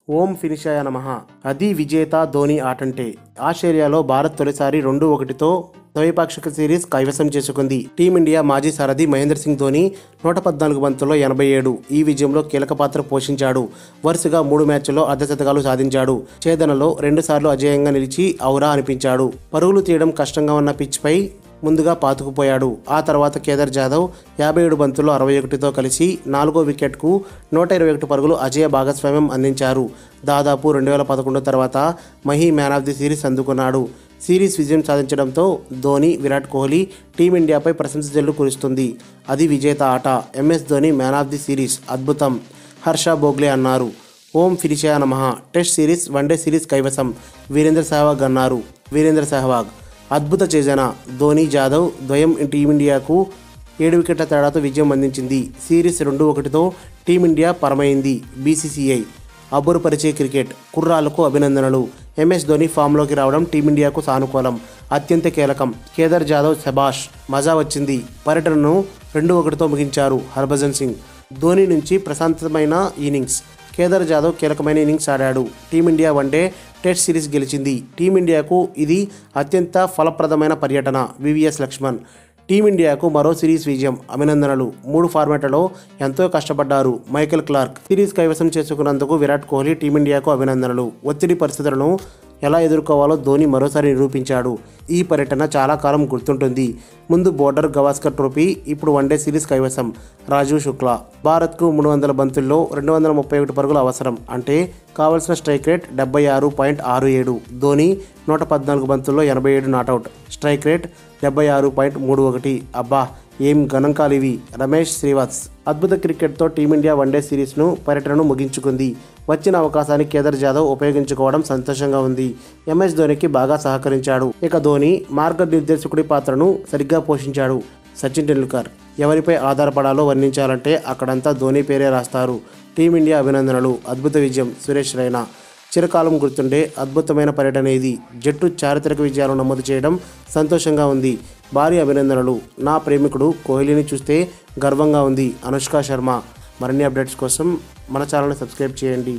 ఓం ఫినిషాయ నమః. అది విజేత ధోని ఆటంటే. ఆస్ట్రేలియాలో భారత్ తొలిసారి 2-1తో ద్వైపాక్షిక సిరీస్ కైవసం చేసుకుంది. టీమిండియా మాజీ సారథి మహేంద్ర సింగ్ ధోని 114 బంతుల్లో 87 ఈ విజయంలో కీలక పాత్ర పోషించాడు. వరుసగా 3 మ్యాచ్ల్లో అర్ధశతకాలు సాధించాడు. ఛేదనలో 2 సార్లు అజేయంగా నిలిచి ఔరా అనిపించాడు. పరుగులు తీయడం కష్టంగా ఉన్న పిచ్పై ముందుగా పాతుకుపోయాడు. ఆ తర్వాత కేదార్ జాదవ్ 57 బంతుల్లో 61తో కలిసి 4వ వికెట్కు 121 పరుగులు అజేయ భాగస్వామ్యం అందించారు. దాదాపు 2011 తర్వాత మహీ మ్యాన్ ఆఫ్ ది సిరీస్ అందుకున్నాడు. సిరీస్ విజయం సాధించడంతో ధోని, విరాట్ కోహ్లీ టీమిండియాపై ప్రశంసలు కురుస్తుంది. అది విజేత ఆట. MS Dhoni man of the series అద్భుతం, హర్ష భోగ్లే అన్నారు. ఓం ఫినిషాయ నమః. టెస్ట్ సిరీస్, వన్డే సిరీస్ కైవసం వీరేంద్ర సెహ్వాగ్ అన్నారు. వీరేంద్ర సెహ్వాగ్ అద్భుత చేజన. ధోని, జాదవ్ ద్వయం టీమిండియాకు 7 వికెట్ల తేడాతో విజయం అందించింది. సిరీస్ 2-1తో టీమిండియా పరమైంది. బీసీసీఐ అబ్బురుపరిచే క్రికెట్ కుర్రాళ్లకు అభినందనలు. ఎంఎస్ ధోని ఫామ్లోకి రావడం టీమిండియాకు సానుకూలం, అత్యంత కీలకం. కేదార్ జాదవ్ శభాష్, మజా వచ్చింది. పర్యటనను 2-1తో ముగించారు హర్భజన్ సింగ్. ధోని నుంచి ప్రశాంతమైన ఇన్నింగ్స్. కేదార్ జాదవ్ కీలకమైన ఇన్నింగ్స్ ఆడాడు. టీమిండియా వన్డే టెస్ట్ సిరీస్ గెలిచింది. టీమిండియాకు ఇది అత్యంత ఫలప్రదమైన పర్యటన. వివిఎస్ లక్ష్మణ్ టీమిండియాకు మరో సిరీస్ విజయం, అభినందనలు. 3 ఫార్మాట్లలో ఎంతో కష్టపడ్డారు. మైకేల్ క్లార్క్ సిరీస్ కైవసం చేసుకున్నందుకు విరాట్ కోహ్లీ టీమిండియాకు అభినందనలు. ఒత్తిడి పరిస్థితులను ఎలా ఎదుర్కోవాలో ధోని మరోసారి నిరూపించాడు. ఈ పర్యటన చాలా కాలం గుర్తుంటుంది. ముందు బోర్డర్ గవాస్కర్ ట్రోఫీ, ఇప్పుడు వన్డే సిరీస్ కైవసం. రాజీవ్ శుక్లా భారత్కు 300 బంతుల్లో 231 పరుగులు అవసరం. అంటే కావలసిన స్ట్రైక్ రేట్ 76.67. ధోని 114 బంతుల్లో 87 నాటౌట్. Strike rate 76.31. అబ్బా ఏం గణాంకాలివి. రమేష్ శ్రీవాత్స్ అద్భుత క్రికెట్తో టీమిండియా వన్డే సిరీస్ను పర్యటనను ముగించుకుంది. వచ్చిన అవకాశాన్ని కేదార్ జాదవ్ ఉపయోగించుకోవడం సంతోషంగా ఉంది. ఎంఎస్ ధోనికి బాగా సహకరించాడు. ఇక ధోని మార్గనిర్దేశకుడి పాత్రను సరిగ్గా పోషించాడు. సచిన్ టెండూల్కర్ ఎవరిపై ఆధారపడాలో వర్ణించాలంటే అక్కడంతా ధోని పేరే రాస్తారు. టీమిండియా అభినందనలు. అద్భుత విజయం. సురేష్ రైనా చిరకాలం గుర్తుండే అద్భుతమైన పర్యటన ఇది. జట్టు చారిత్రక విజయాలను నమోదు చేయడం సంతోషంగా ఉంది. భారీ అభినందనలు. నా ప్రేమికుడు కోహ్లీని చూస్తే గర్వంగా ఉంది. అనుష్క శర్మ. మరిన్ని అప్డేట్స్ కోసం మన ఛానల్ని సబ్స్క్రైబ్ చేయండి.